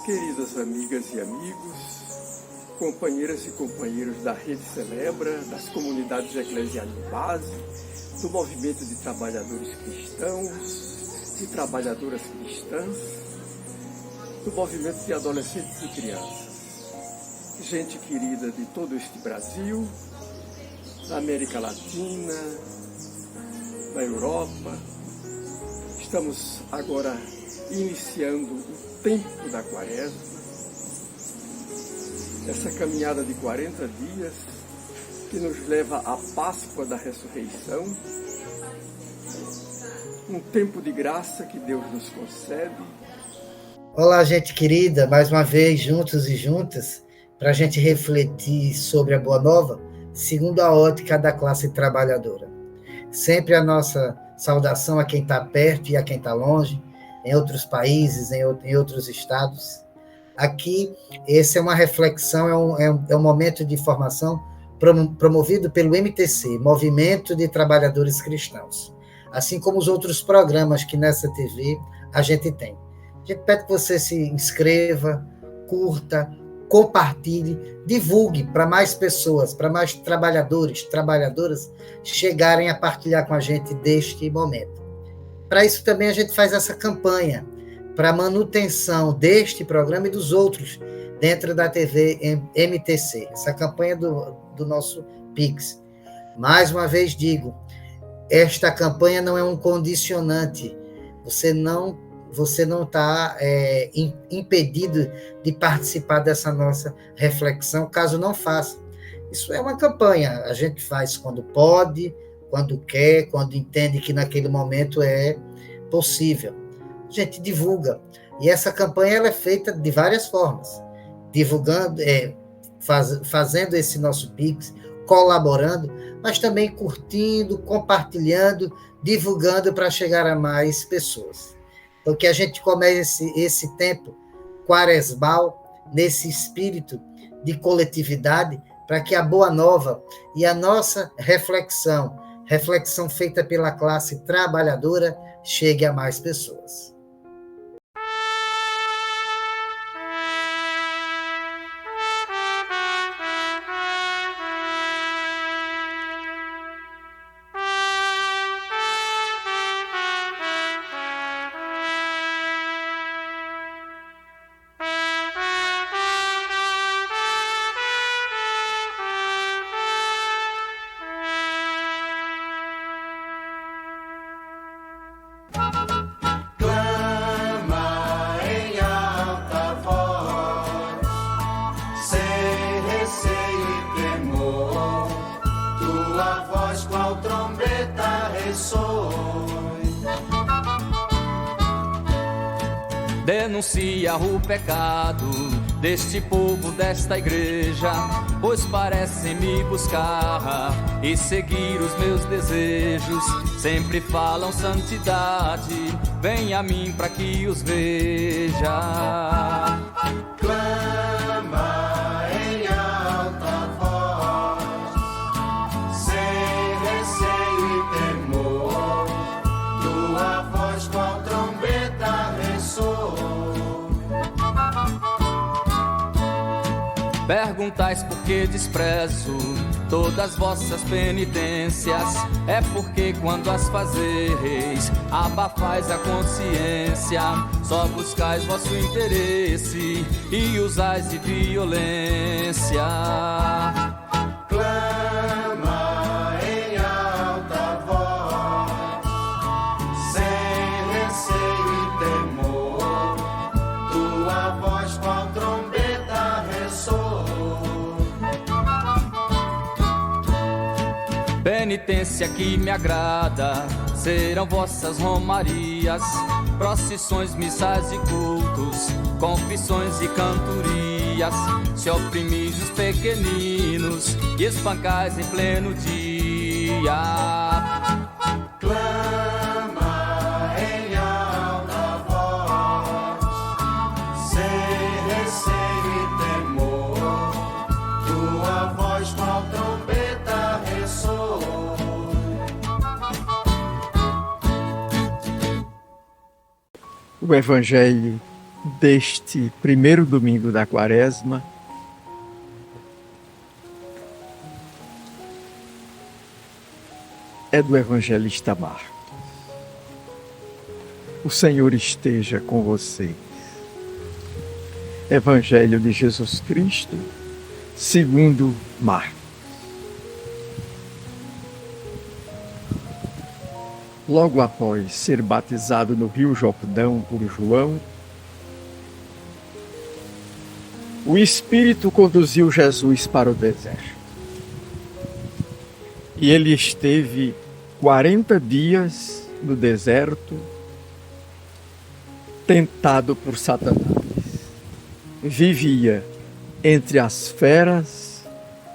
Queridas amigas e amigos, companheiras e companheiros da Rede Celebra, das comunidades eclesiais de base, do movimento de trabalhadores cristãos, de trabalhadoras cristãs, do movimento de adolescentes e crianças. Gente querida de todo este Brasil, da América Latina, da Europa, estamos agora iniciando o tempo da Quaresma, essa caminhada de 40 dias que nos leva à Páscoa da Ressurreição, um tempo de graça que Deus nos concede. Olá, gente querida, mais uma vez juntos e juntas, para a gente refletir sobre a Boa Nova, segundo a ótica da classe trabalhadora. Sempre a nossa saudação a quem está perto e a quem está longe, em outros países, em outros estados. Aqui, essa é uma reflexão, é um momento de formação promovido pelo MTC, Movimento de Trabalhadores Cristãos, assim como os outros programas que nessa TV a gente tem. A gente pede que você se inscreva, curta, compartilhe, divulgue para mais pessoas, para mais trabalhadores, trabalhadoras chegarem a partilhar com a gente deste momento. Para isso também a gente faz essa campanha para a manutenção deste programa e dos outros dentro da TV MTC, essa campanha do nosso Pix. Mais uma vez digo, esta campanha não é um condicionante, você não está impedido de participar dessa nossa reflexão, caso não faça. Isso é uma campanha, a gente faz quando pode, quando quer, quando entende que naquele momento é possível. A gente divulga. E essa campanha ela é feita de várias formas. Divulgando, fazendo esse nosso Pix, colaborando, mas também curtindo, compartilhando, divulgando para chegar a mais pessoas. Então, que a gente comece esse tempo quaresmal, nesse espírito de coletividade, para que a Boa Nova e a nossa reflexão feita pela classe trabalhadora, chegue a mais pessoas. Denuncia o pecado deste povo, desta igreja, pois parecem me buscar e seguir os meus desejos. Sempre falam santidade, vem a mim para que os veja. Clama em alta voz, sem receio e temor, tua voz qual trombeta ressoa. Perguntais por que desprezo todas vossas penitências. É porque quando as fazeis, abafais a consciência. Só buscais vosso interesse e usais de violência. Clama em alta voz, sem receio e temor, tua voz qual trombeta ressoa. Penitência que me agrada serão vossas romarias, procissões, missas e cultos, confissões e cantorias. Se oprimis os pequeninos e espancais em pleno dia. Clama em alta voz, sem receio e temor, tua voz qual trombeta ressoa. O Evangelho deste primeiro domingo da Quaresma é do evangelista Marcos. O Senhor esteja com vocês. Evangelho de Jesus Cristo, segundo Marcos. Logo após ser batizado no Rio Jordão por João, o Espírito conduziu Jesus para o deserto. E ele esteve 40 dias no deserto, tentado por Satanás. Vivia entre as feras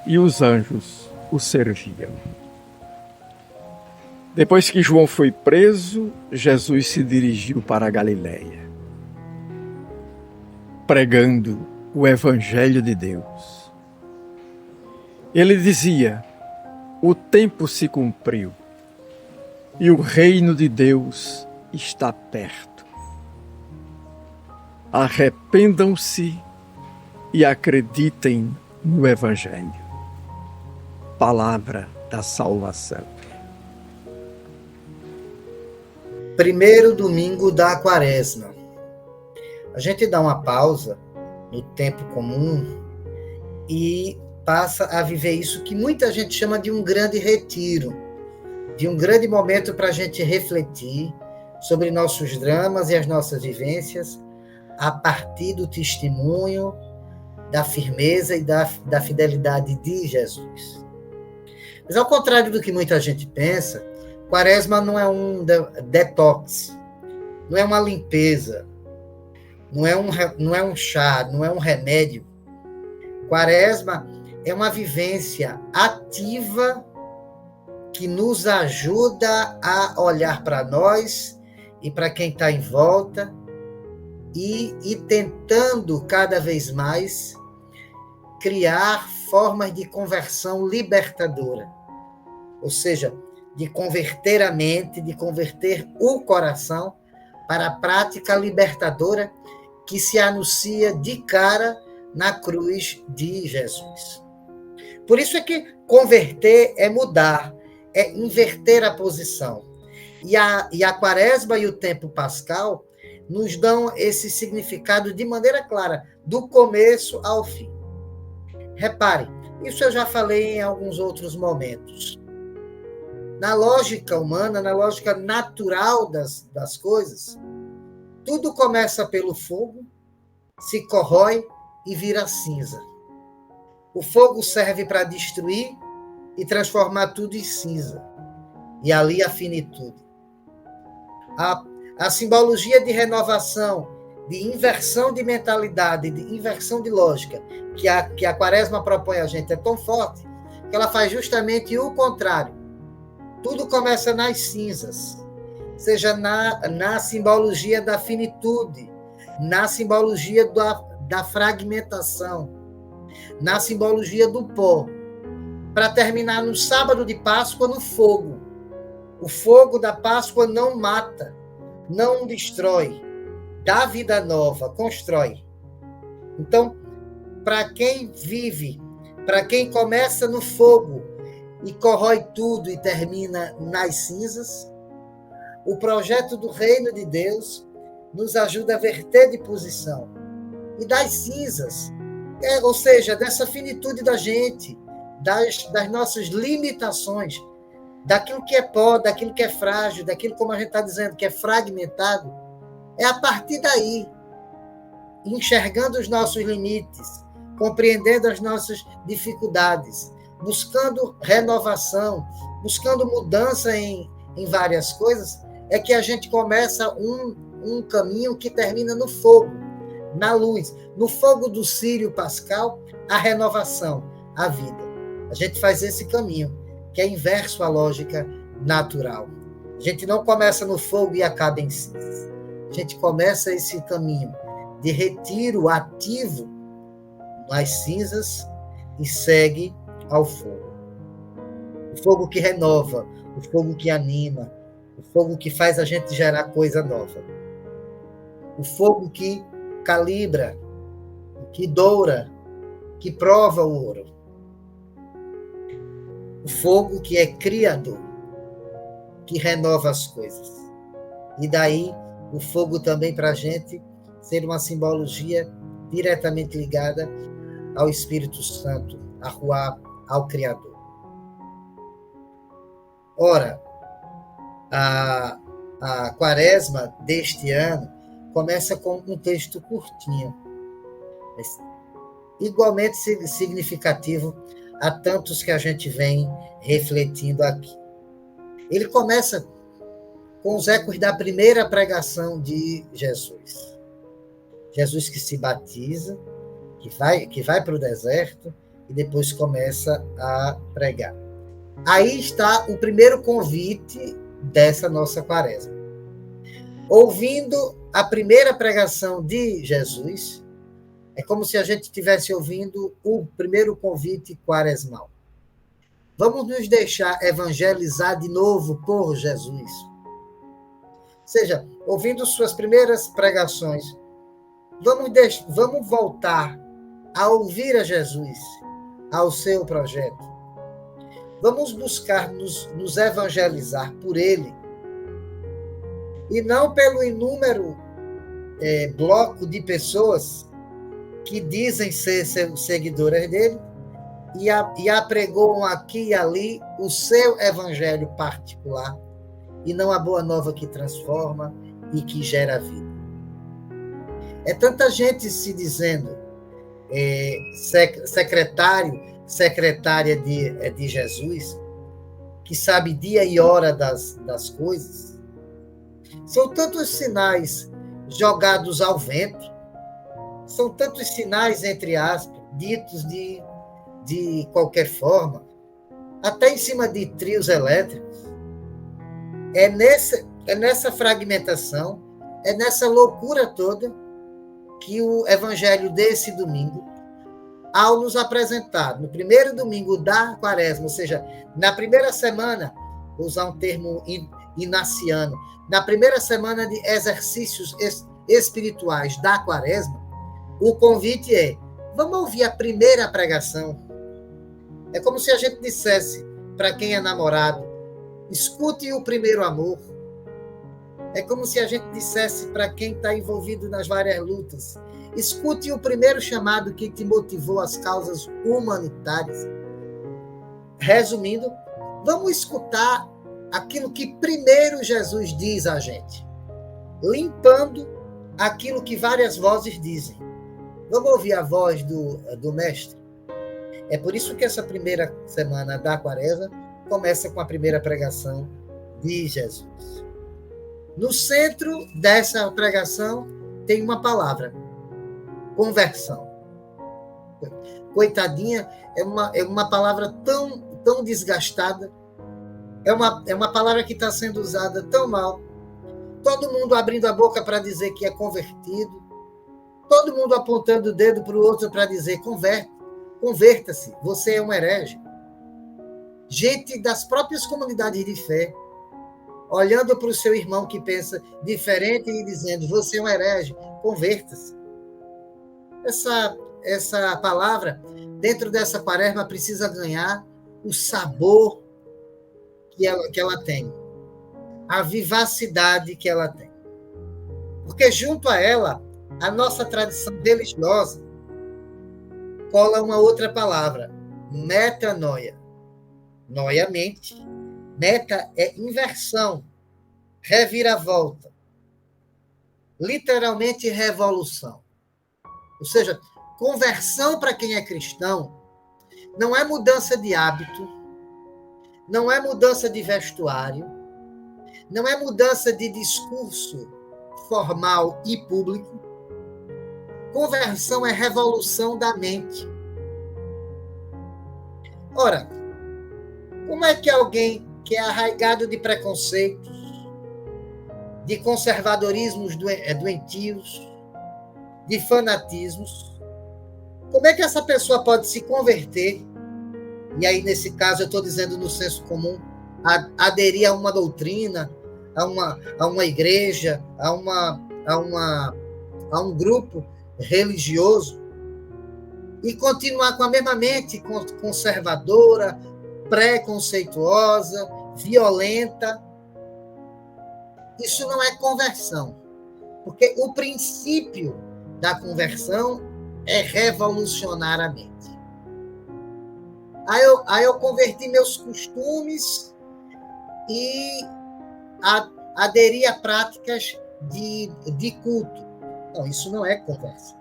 e os anjos o serviam. Depois que João foi preso, Jesus se dirigiu para a Galiléia, pregando o Evangelho de Deus. Ele dizia: o tempo se cumpriu e o reino de Deus está perto. Arrependam-se e acreditem no Evangelho. Palavra da salvação. Primeiro domingo da Quaresma. A gente dá uma pausa no tempo comum e passa a viver isso que muita gente chama de um grande retiro, de um grande momento para a gente refletir sobre nossos dramas e as nossas vivências a partir do testemunho, da firmeza e da fidelidade de Jesus. Mas ao contrário do que muita gente pensa, Quaresma não é um detox, não é uma limpeza, não é um chá, não é um remédio. Quaresma é uma vivência ativa que nos ajuda a olhar para nós e para quem está em volta e tentando cada vez mais criar formas de conversão libertadora. Ou seja, de converter a mente, de converter o coração para a prática libertadora que se anuncia de cara na cruz de Jesus. Por isso é que converter é mudar, é inverter a posição. E a Quaresma e o tempo pascal nos dão esse significado de maneira clara, do começo ao fim. Repare, isso eu já falei em alguns outros momentos. Na lógica humana, na lógica natural das coisas, tudo começa pelo fogo, se corrói e vira cinza. O fogo serve para destruir e transformar tudo em cinza. E ali a finitude. A simbologia de renovação, de inversão de mentalidade, de inversão de lógica, que a Quaresma propõe a gente é tão forte, que ela faz justamente o contrário. Tudo começa nas cinzas, seja na simbologia da finitude, na simbologia da fragmentação, na simbologia do pó, para terminar no sábado de Páscoa no fogo. O fogo da Páscoa não mata, não destrói, dá vida nova, constrói. Então, para quem vive, para quem começa no fogo e corrói tudo e termina nas cinzas, o projeto do reino de Deus nos ajuda a verter de posição. E das cinzas, ou seja, dessa finitude da gente, das nossas limitações, daquilo que é pó, daquilo que é frágil, daquilo, como a gente está dizendo, que é fragmentado, é a partir daí, enxergando os nossos limites, compreendendo as nossas dificuldades, buscando renovação, buscando mudança em várias coisas, é que a gente começa um caminho que termina no fogo, na luz, no fogo do Círio Pascal, a renovação, a vida. A gente faz esse caminho, que é inverso à lógica natural. A gente não começa no fogo e acaba em cinzas. A gente começa esse caminho de retiro ativo nas cinzas e segue ao fogo. O fogo que renova, o fogo que anima, o fogo que faz a gente gerar coisa nova. O fogo que calibra, que doura, que prova o ouro. O fogo que é criador, que renova as coisas. E daí o fogo também para a gente ser uma simbologia diretamente ligada ao Espírito Santo, a Ruá, ao Criador. Ora, a quaresma deste ano começa com um texto curtinho, mas igualmente significativo a tantos que a gente vem refletindo aqui. Ele começa com os ecos da primeira pregação de Jesus. Jesus que se batiza, que vai para o deserto e depois começa a pregar. Aí está o primeiro convite dessa nossa quaresma. Ouvindo a primeira pregação de Jesus, é como se a gente estivesse ouvindo o primeiro convite quaresmal. Vamos nos deixar evangelizar de novo por Jesus. Ou seja, ouvindo suas primeiras pregações, vamos voltar a ouvir a Jesus, ao seu projeto. Vamos buscar nos evangelizar por ele, e não pelo inúmero bloco de pessoas que dizem ser seguidoras dele e apregoam aqui e ali o seu evangelho particular, e não a boa nova que transforma e que gera vida. É tanta gente se dizendo secretária de Jesus, que sabe dia e hora das coisas. São tantos sinais jogados ao vento, são tantos sinais, entre aspas, ditos de qualquer forma, até em cima de trios elétricos. É nessa fragmentação, é nessa loucura toda que o evangelho desse domingo, ao nos apresentar no primeiro domingo da quaresma, ou seja, na primeira semana, vou usar um termo inaciano, na primeira semana de exercícios espirituais da quaresma, o convite é: vamos ouvir a primeira pregação. É como se a gente dissesse para quem é namorado: escute o primeiro amor. É como se a gente dissesse para quem está envolvido nas várias lutas: escute o primeiro chamado que te motivou às causas humanitárias. Resumindo, vamos escutar aquilo que primeiro Jesus diz a gente, limpando aquilo que várias vozes dizem. Vamos ouvir a voz do Mestre. É por isso que essa primeira semana da quaresma começa com a primeira pregação de Jesus. No centro dessa pregação tem uma palavra: conversão. Coitadinha, é uma palavra tão desgastada, é uma palavra que está sendo usada tão mal. Todo mundo abrindo a boca para dizer que é convertido, todo mundo apontando o dedo para o outro para dizer: converta-se, você é um herege. Gente das próprias comunidades de fé, olhando para o seu irmão que pensa diferente e dizendo: você é um herege, converta-se. Essa palavra, dentro dessa quaresma, precisa ganhar o sabor que ela tem, a vivacidade que ela tem. Porque junto a ela, a nossa tradição religiosa cola uma outra palavra: metanoia. Noia, mente. Meta é inversão, reviravolta. Literalmente revolução. Ou seja, conversão para quem é cristão não é mudança de hábito, não é mudança de vestuário, não é mudança de discurso formal e público. Conversão é revolução da mente. Ora, como é que alguém que é arraigado de preconceitos, de conservadorismos doentios, de fanatismos, como é que essa pessoa pode se converter? E aí, nesse caso, eu estou dizendo no senso comum, aderir a uma doutrina, a uma igreja, a um grupo religioso e continuar com a mesma mente conservadora, preconceituosa, violenta. Isso não é conversão, porque o princípio da conversão é revolucionar a mente. Aí eu converti meus costumes e aderi a práticas de culto. Não, isso não é conversão.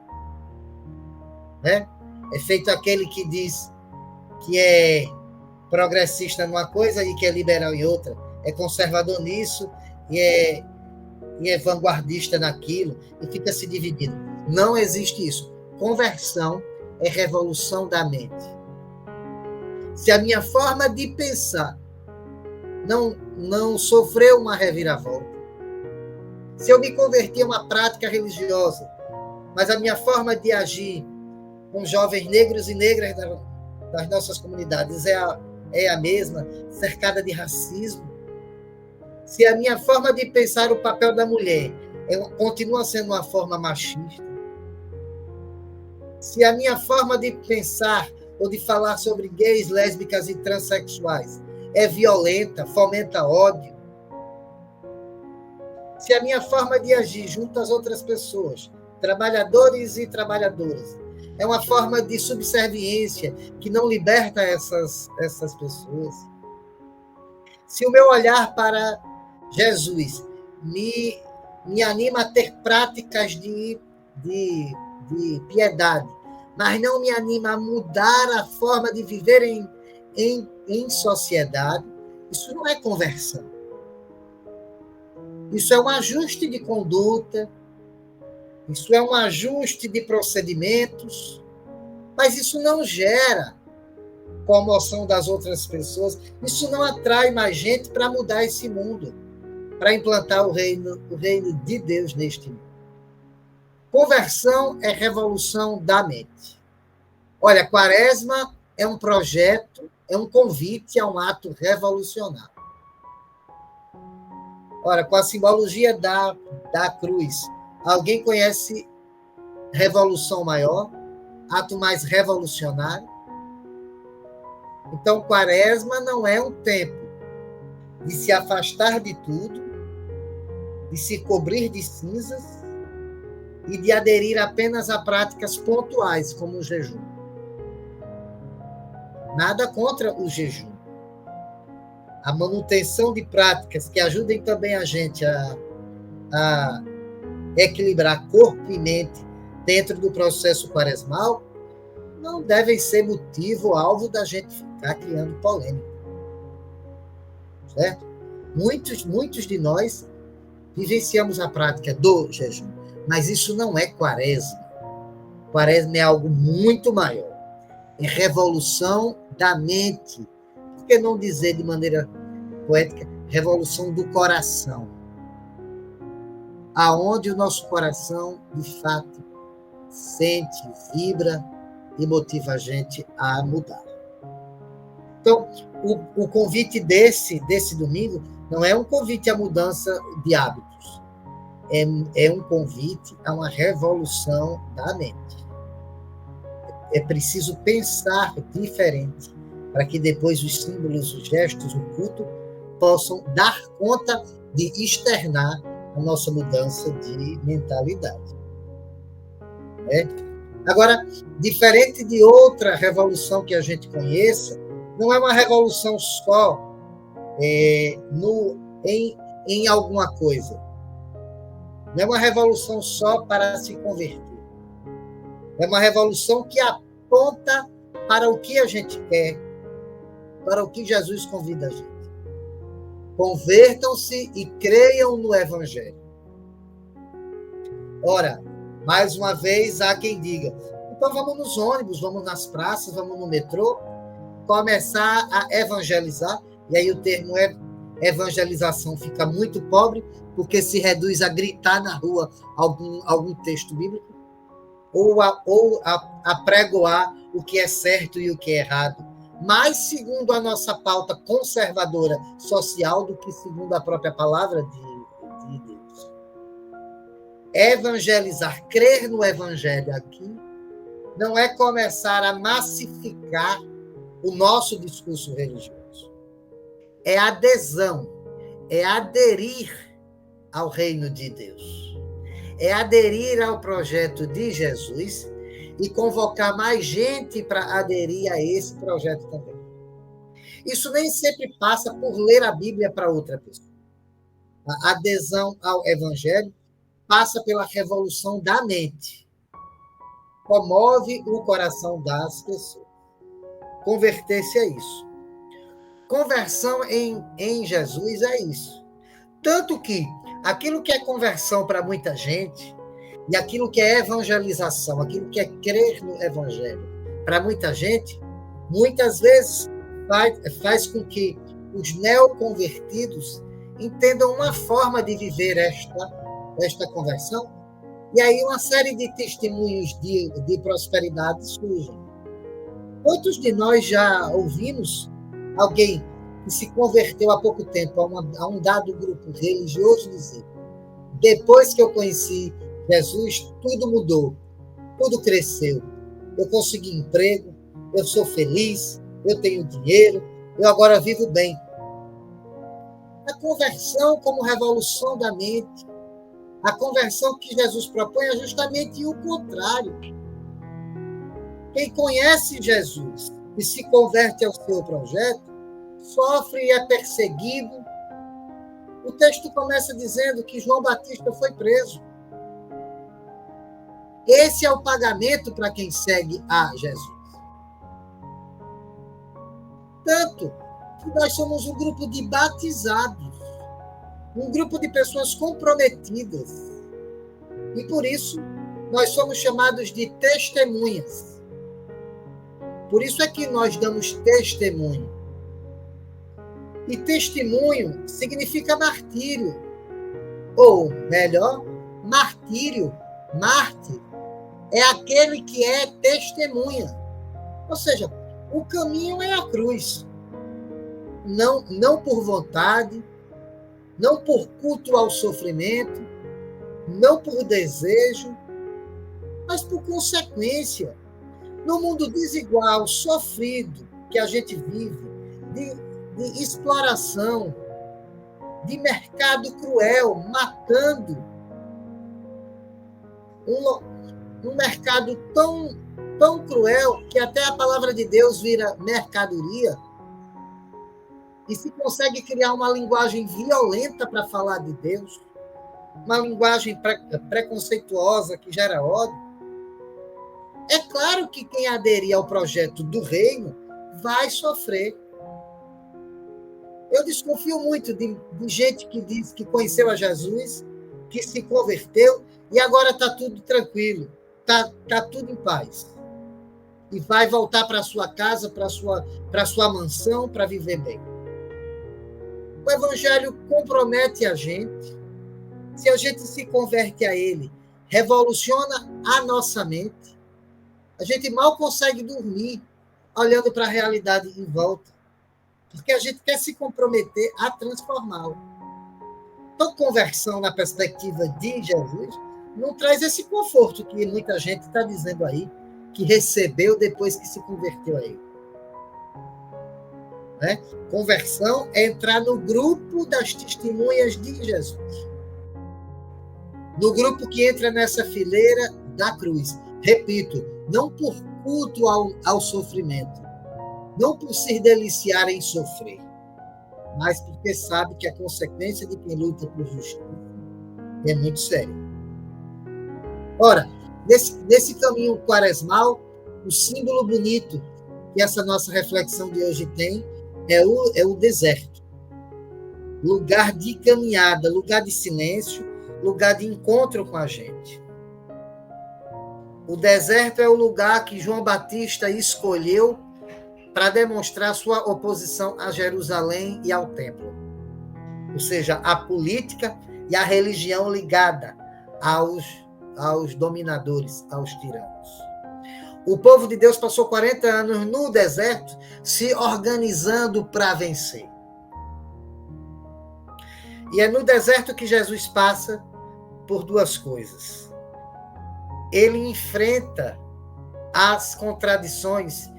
Né? É feito aquele que diz que é progressista numa coisa e que é liberal em outra, é conservador nisso e é vanguardista naquilo, e fica se dividindo. Não existe isso. Conversão é revolução da mente. Se a minha forma de pensar não sofreu uma reviravolta, se eu me converti a uma prática religiosa, mas a minha forma de agir com jovens negros e negras das nossas comunidades é a mesma, cercada de racismo, se a minha forma de pensar o papel da mulher continua sendo uma forma machista, se a minha forma de pensar ou de falar sobre gays, lésbicas e transexuais é violenta, fomenta ódio, se a minha forma de agir junto às outras pessoas, trabalhadores e trabalhadoras, é uma forma de subserviência que não liberta essas pessoas, se o meu olhar para Jesus me anima a ter práticas de piedade, mas não me anima a mudar a forma de viver em sociedade, isso não é conversão. Isso é um ajuste de conduta, isso é um ajuste de procedimentos, mas isso não gera comoção das outras pessoas, isso não atrai mais gente para mudar esse mundo, para implantar o reino de Deus neste mundo. Conversão é revolução da mente. Olha, Quaresma é um projeto, é um convite a um ato revolucionário. Ora, com a simbologia da cruz, alguém conhece revolução maior? Ato mais revolucionário? Então, Quaresma não é um tempo de se afastar de tudo, de se cobrir de cinzas e de aderir apenas a práticas pontuais, como o jejum. Nada contra o jejum. A manutenção de práticas que ajudem também a gente a equilibrar corpo e mente dentro do processo quaresmal não devem ser motivo, alvo da gente ficar criando polêmica. Certo? Muitos de nós vivenciamos a prática do jejum, mas isso não é Quaresma. Quaresma é algo muito maior. É revolução da mente. Por que não dizer de maneira poética, revolução do coração? Aonde o nosso coração, de fato, sente, vibra e motiva a gente a mudar. Então, o convite desse domingo não é um convite à mudança de hábitos. É um convite a uma revolução da mente. É preciso pensar diferente para que depois os símbolos, os gestos, o culto possam dar conta de externar a nossa mudança de mentalidade. Agora, diferente de outra revolução que a gente conheça, não é uma revolução só em alguma coisa. Não é uma revolução só para se converter. É uma revolução que aponta para o que a gente quer, para o que Jesus convida a gente. Convertam-se e creiam no Evangelho. Ora, mais uma vez, há quem diga, então vamos nos ônibus, vamos nas praças, vamos no metrô, começar a evangelizar, e aí o termo evangelização fica muito pobre, porque se reduz a gritar na rua algum texto bíblico, ou a pregoar o que é certo e o que é errado, mais segundo a nossa pauta conservadora social do que segundo a própria palavra de Deus. Evangelizar, crer no evangelho aqui, não é começar a massificar o nosso discurso religioso. É adesão, é aderir ao reino de Deus. É aderir ao projeto de Jesus e convocar mais gente para aderir a esse projeto também. Isso nem sempre passa por ler a Bíblia para outra pessoa. A adesão ao evangelho passa pela revolução da mente. Comove o coração das pessoas. Converter-se é isso. Conversão em Jesus é isso. Tanto que aquilo que é conversão para muita gente e aquilo que é evangelização, aquilo que é crer no evangelho para muita gente, muitas vezes faz com que os neoconvertidos entendam uma forma de viver esta conversão, e aí uma série de testemunhos de prosperidade surgem. Quantos de nós já ouvimos alguém que se converteu há pouco tempo a um dado grupo religioso dizer: depois que eu conheci Jesus, tudo mudou, tudo cresceu, eu consegui emprego, eu sou feliz, eu tenho dinheiro, eu agora vivo bem. A conversão como revolução da mente, a conversão que Jesus propõe é justamente o contrário. Quem conhece Jesus e se converte ao seu projeto, sofre e é perseguido. O texto começa dizendo que João Batista foi preso. Esse é o pagamento para quem segue a Jesus. Tanto que nós somos um grupo de batizados, um grupo de pessoas comprometidas. E por isso, nós somos chamados de testemunhas. Por isso é que nós damos testemunho. E testemunho significa martírio. Ou, melhor, martírio. Mártir é aquele que é testemunha. Ou seja, o caminho é a cruz. Não por vontade, não por culto ao sofrimento, não por desejo, mas por consequência. No mundo desigual, sofrido, que a gente vive, de exploração, de mercado cruel, matando, um mercado tão cruel que até a palavra de Deus vira mercadoria, e se consegue criar uma linguagem violenta para falar de Deus, uma linguagem preconceituosa que gera ódio, é claro que quem aderir ao projeto do reino vai sofrer. Eu desconfio muito de gente que diz que conheceu a Jesus, que se converteu e agora está tudo tranquilo, está tudo em paz. E vai voltar para sua casa, para sua mansão, para viver bem. O evangelho compromete a gente. Se a gente se converte a ele, revoluciona a nossa mente. A gente mal consegue dormir olhando para a realidade em volta, porque a gente quer se comprometer a transformá-lo. Então, conversão na perspectiva de Jesus não traz esse conforto que muita gente está dizendo aí, que recebeu depois que se converteu a ele. Né? Conversão é entrar no grupo das testemunhas de Jesus. No grupo que entra nessa fileira da cruz. Repito, não por culto ao sofrimento, não por se deliciar em sofrer, mas porque sabe que a consequência de quem luta por justiça é muito séria. Ora, nesse caminho quaresmal, o símbolo bonito que essa nossa reflexão de hoje tem é o deserto. Lugar de caminhada, lugar de silêncio, lugar de encontro com a gente. O deserto é o lugar que João Batista escolheu para demonstrar sua oposição a Jerusalém e ao templo. Ou seja, a política e a religião ligada aos dominadores, aos tiranos. O povo de Deus passou 40 anos no deserto se organizando para vencer. E é no deserto que Jesus passa por duas coisas. Ele enfrenta as contradições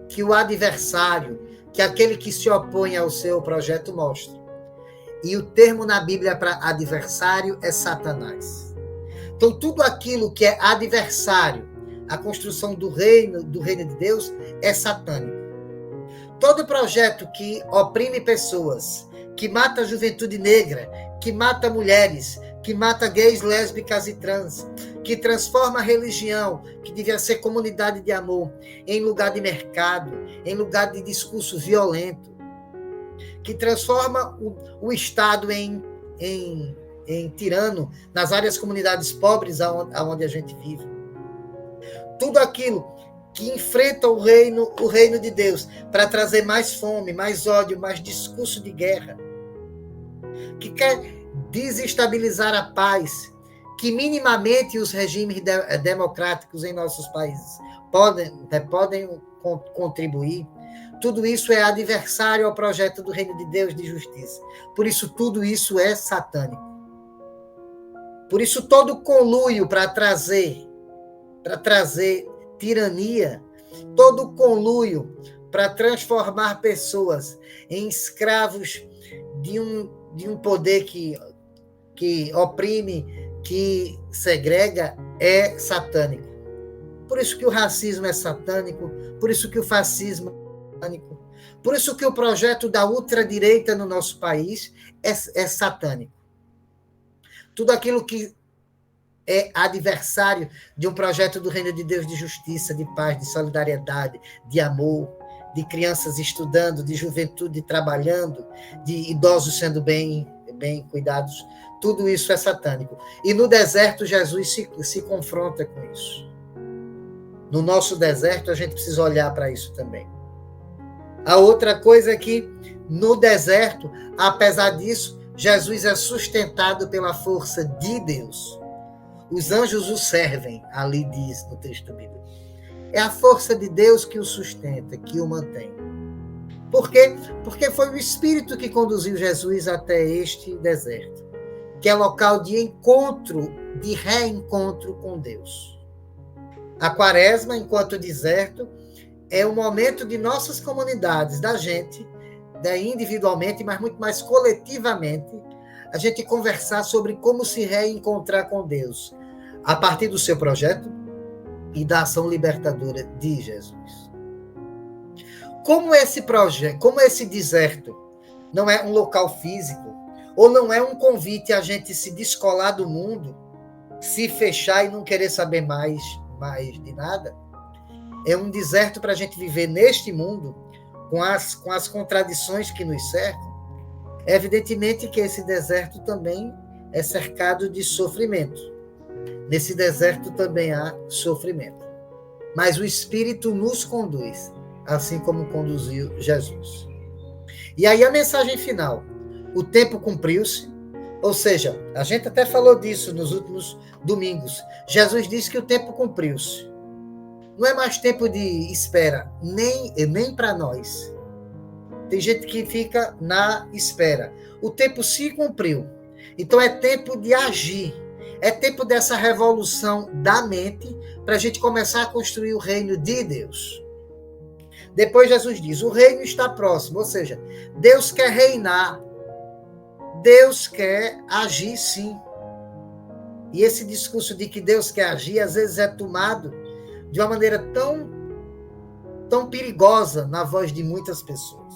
que o adversário, que aquele que se opõe ao seu projeto mostra. E o termo na Bíblia para adversário é Satanás. Então, tudo aquilo que é adversário à construção do reino de Deus é satânico. Todo projeto que oprime pessoas, que mata a juventude negra, que mata mulheres, que mata gays, lésbicas e trans, que transforma a religião, que devia ser comunidade de amor, em lugar de mercado, em lugar de discurso violento, que transforma o Estado em tirano nas várias comunidades pobres onde a gente vive. Tudo aquilo que enfrenta o reino de Deus para trazer mais fome, mais ódio, mais discurso de guerra, que quer desestabilizar a paz, que minimamente os regimes democráticos em nossos países podem contribuir. Tudo isso é adversário ao projeto do reino de Deus de justiça. Por isso, tudo isso é satânico. Por isso, todo conluio para trazer tirania, todo conluio para transformar pessoas em escravos de um poder que oprime, que segrega, é satânico. Por isso que o racismo é satânico, por isso que o fascismo é satânico, por isso que o projeto da ultradireita no nosso país é satânico. Tudo aquilo que é adversário de um projeto do reino de Deus de justiça, de paz, de solidariedade, de amor, de crianças estudando, de juventude trabalhando, de idosos sendo bem cuidados, tudo isso é satânico. E no deserto, Jesus se confronta com isso. No nosso deserto, a gente precisa olhar para isso também. A outra coisa é que, no deserto, apesar disso, Jesus é sustentado pela força de Deus. Os anjos o servem, ali diz no texto bíblico. É a força de Deus que o sustenta, que o mantém. Por quê? Porque foi o Espírito que conduziu Jesus até este deserto, que é local de encontro, de reencontro com Deus. A Quaresma, enquanto deserto, é o momento de nossas comunidades, da gente, individualmente, mas muito mais coletivamente, a gente conversar sobre como se reencontrar com Deus, a partir do seu projeto e da ação libertadora de Jesus. Como esse projeto, como esse deserto não é um local físico, ou não é um convite a gente se descolar do mundo, se fechar e não querer saber mais de nada, é um deserto para a gente viver neste mundo, com as contradições que nos cercam. É evidentemente que esse deserto também é cercado de sofrimento. Nesse deserto também há sofrimento. Mas o Espírito nos conduz, assim como conduziu Jesus. E aí a mensagem final. O tempo cumpriu-se, ou seja, a gente até falou disso nos últimos domingos. Jesus disse que o tempo cumpriu-se. Não é mais tempo de espera, nem para nós. Tem gente que fica na espera. O tempo se cumpriu. Então é tempo de agir. É tempo dessa revolução da mente para a gente começar a construir o reino de Deus. Depois Jesus diz, o reino está próximo. Ou seja, Deus quer reinar. Deus quer agir, sim. E esse discurso de que Deus quer agir, às vezes é tomado de uma maneira tão perigosa na voz de muitas pessoas.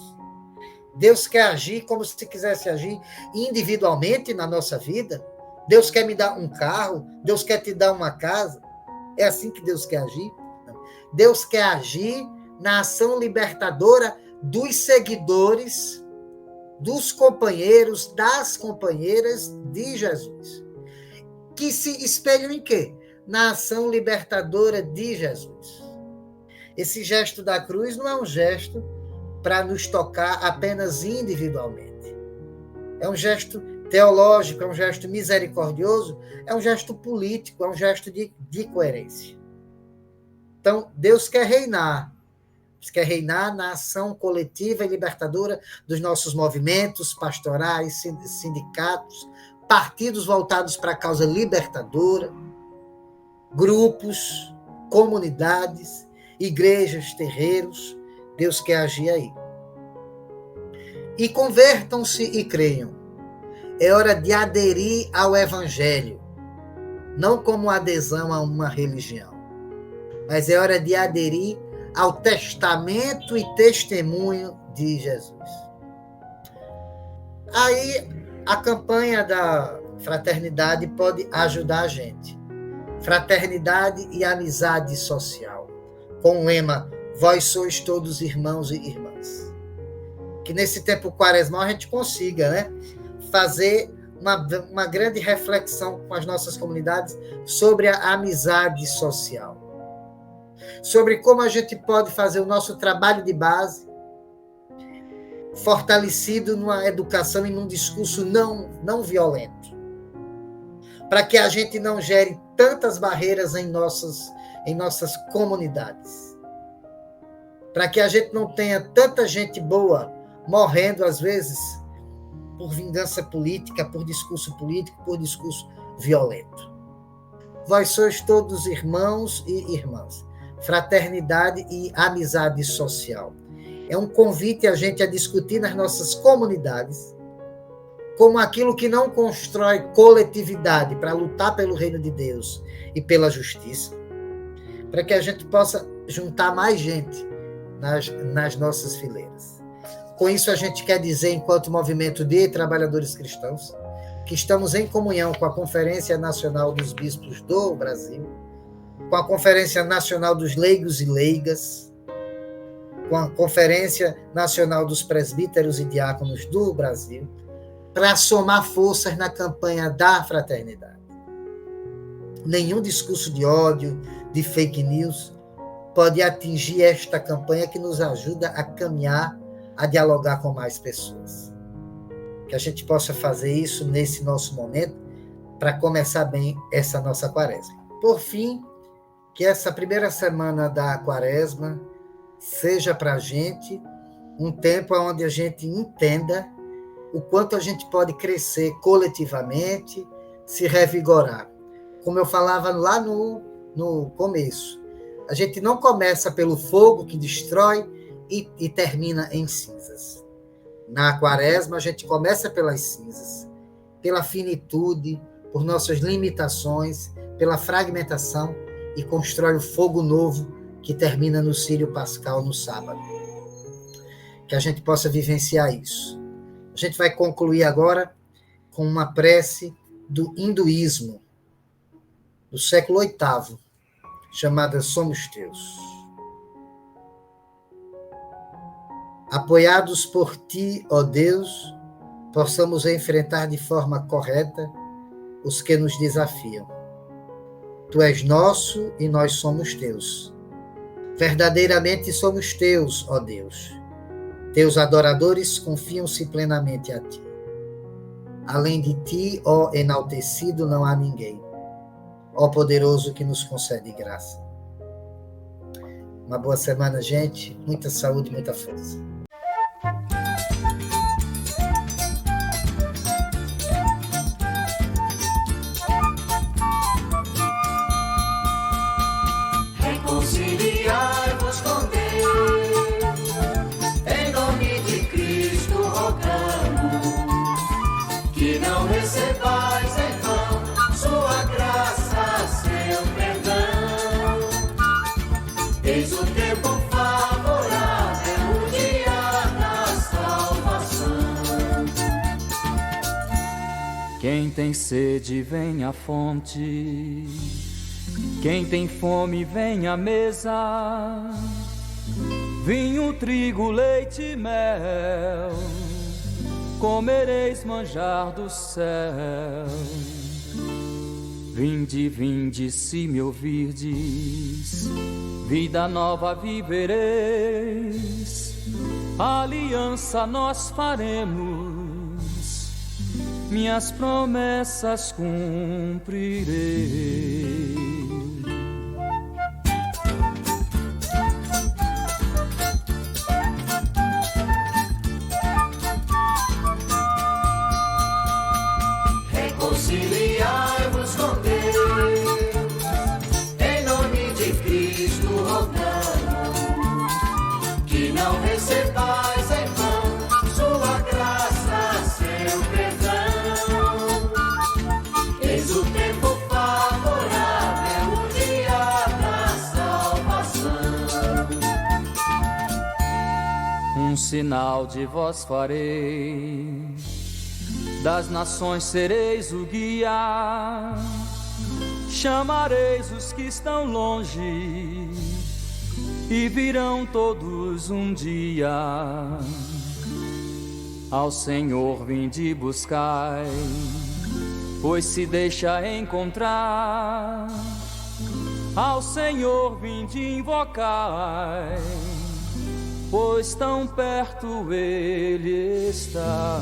Deus quer agir como se quisesse agir individualmente na nossa vida. Deus quer me dar um carro, Deus quer te dar uma casa. É assim que Deus quer agir? Deus quer agir na ação libertadora dos seguidores, dos companheiros, das companheiras de Jesus. Que se espelham em quê? Na ação libertadora de Jesus. Esse gesto da cruz não é um gesto para nos tocar apenas individualmente. É um gesto teológico, é um gesto misericordioso, é um gesto político, é um gesto de coerência. Então, Deus quer reinar. Deus quer reinar na ação coletiva e libertadora dos nossos movimentos pastorais, sindicatos, partidos voltados para a causa libertadora, grupos, comunidades, igrejas, terreiros. Deus quer agir aí. E convertam-se e creiam. É hora de aderir ao Evangelho, não como adesão a uma religião, mas é hora de aderir ao testamento e testemunho de Jesus. Aí a campanha da fraternidade pode ajudar a gente. Fraternidade e amizade social, com o lema: vós sois todos irmãos e irmãs. Que nesse tempo quaresmal a gente consiga, né, fazer uma grande reflexão com as nossas comunidades sobre a amizade social, sobre como a gente pode fazer o nosso trabalho de base fortalecido numa educação e num discurso não violento, para que a gente não gere tantas barreiras em nossas comunidades, para que a gente não tenha tanta gente boa morrendo, às vezes, por vingança política, por discurso político, por discurso violento. Vós sois todos irmãos e irmãs. Fraternidade e amizade social. É um convite a gente a discutir nas nossas comunidades como aquilo que não constrói coletividade para lutar pelo reino de Deus e pela justiça, para que a gente possa juntar mais gente nas nossas fileiras. Com isso, a gente quer dizer, enquanto movimento de trabalhadores cristãos, que estamos em comunhão com a Conferência Nacional dos Bispos do Brasil, com a Conferência Nacional dos Leigos e Leigas, com a Conferência Nacional dos Presbíteros e Diáconos do Brasil, para somar forças na campanha da fraternidade. Nenhum discurso de ódio, de fake news, pode atingir esta campanha que nos ajuda a caminhar, a dialogar com mais pessoas. Que a gente possa fazer isso nesse nosso momento, para começar bem essa nossa quaresma. Por fim, que essa primeira semana da quaresma seja para a gente um tempo onde a gente entenda o quanto a gente pode crescer coletivamente, se revigorar. Como eu falava lá no começo, a gente não começa pelo fogo que destrói e termina em cinzas. Na quaresma, a gente começa pelas cinzas, pela finitude, por nossas limitações, pela fragmentação, e constrói o fogo novo que termina no Círio Pascal no sábado. Que a gente possa vivenciar isso. A gente vai concluir agora com uma prece do hinduísmo, do século VIII, chamada Somos Teus. Apoiados por Ti, ó Deus, possamos enfrentar de forma correta os que nos desafiam. Tu és nosso e nós somos Teus. Verdadeiramente somos Teus, ó Deus. Teus adoradores confiam-se plenamente a Ti. Além de Ti, ó enaltecido, não há ninguém. Ó poderoso que nos concede graça. Uma boa semana, gente. Muita saúde, muita força. Reconciliai-vos com Deus, em nome de Cristo rogamos, que não recebais em vão sua graça, seu perdão. Eis o tempo favorável, o dia da salvação. Quem tem sede, vem à fonte. Quem tem fome, vem à mesa. Vinho, trigo, leite e mel, comereis manjar do céu. Vinde, vinde, se me ouvirdes, vida nova vivereis. Aliança nós faremos, minhas promessas cumprirei. sinal de vós farei, das nações sereis o guia, chamareis os que estão longe, e virão todos um dia. Ao Senhor vinde buscai, pois se deixa encontrar. Ao Senhor vinde invocai, pois tão perto Ele está.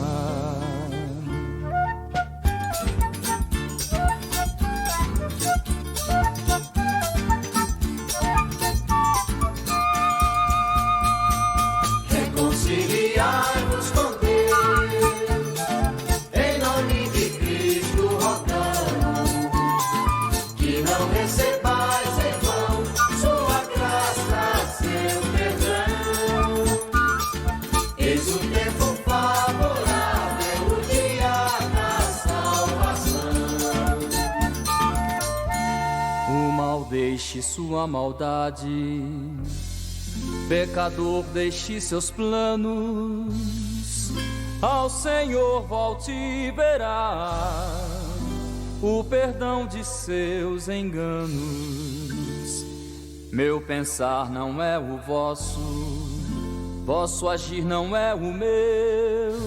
Reconciliai-vos com Deus, em nome de Cristo rogamos, que não recebais em vão sua graça, seu perdão. Eis o tempo favorável, o dia da salvação. O mal deixe sua maldade, pecador deixe seus planos, ao Senhor volte e verá o perdão de seus enganos. Meu pensar não é o vosso, vosso agir não é o meu,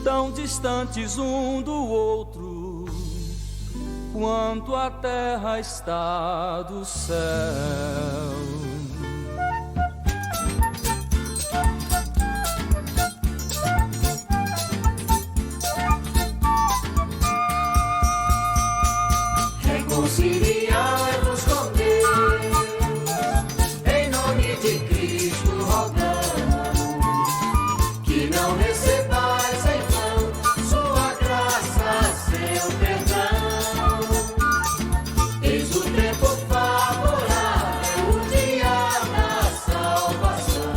tão distantes um do outro, quanto a terra está do céu. Reconciliai-vos com Deus, em nome de Cristo rogamos, que não recebais em vão sua graça, seu perdão. Eis o tempo favorável, o dia da salvação.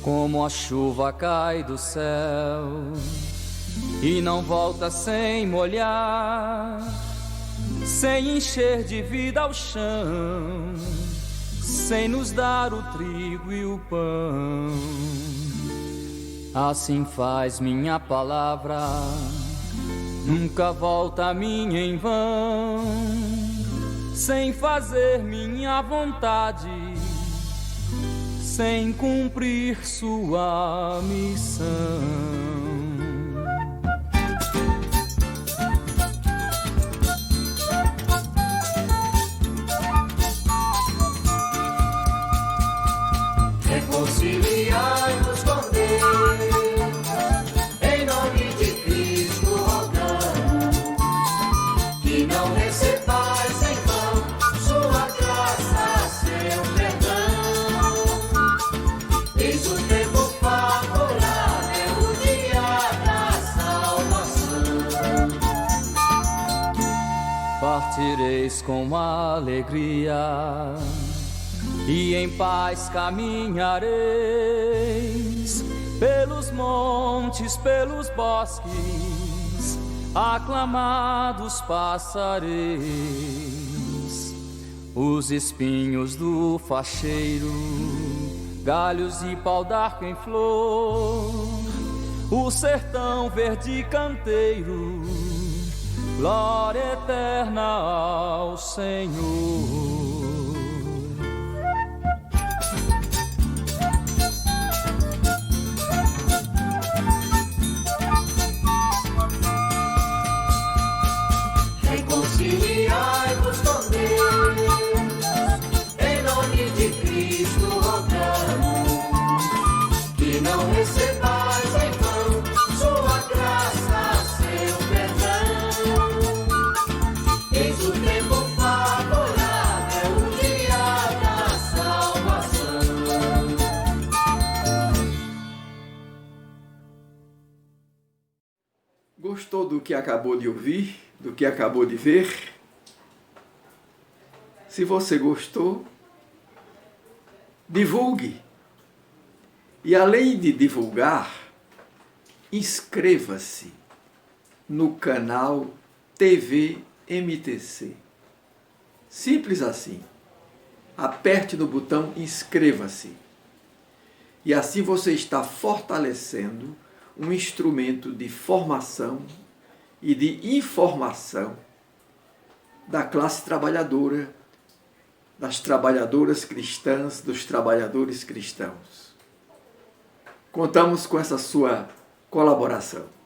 Como a chuva cai do céu e não volta sem molhar, sem encher de vida ao chão, sem nos dar o trigo e o pão. Assim faz minha palavra, nunca volta a mim em vão, sem fazer minha vontade, sem cumprir sua missão. Reconciliai-vos com Deus, em nome de Cristo rogamos, que não recebais em vão sua graça, seu perdão. Eis o tempo favorável, o dia da salvação. Partireis com alegria e em paz caminhareis pelos montes, pelos bosques, aclamados passareis. Os espinhos do facheiro, galhos e pau-d'arco em flor, o sertão verde canteiro, glória eterna ao Senhor. Reconciliai-vos com Deus, em nome de Cristo rogamos, que não recebais em vão sua graça, seu perdão. Eis o tempo favorável, o dia da salvação. Gostou do que acabou de ouvir? Do que acabou de ver? Se você gostou, divulgue. E além de divulgar, inscreva-se no canal TV MTC. Simples assim. aperte no botão inscreva-se. E assim você está fortalecendo um instrumento de formação e de informação da classe trabalhadora, das trabalhadoras cristãs, dos trabalhadores cristãos. Contamos com essa sua colaboração.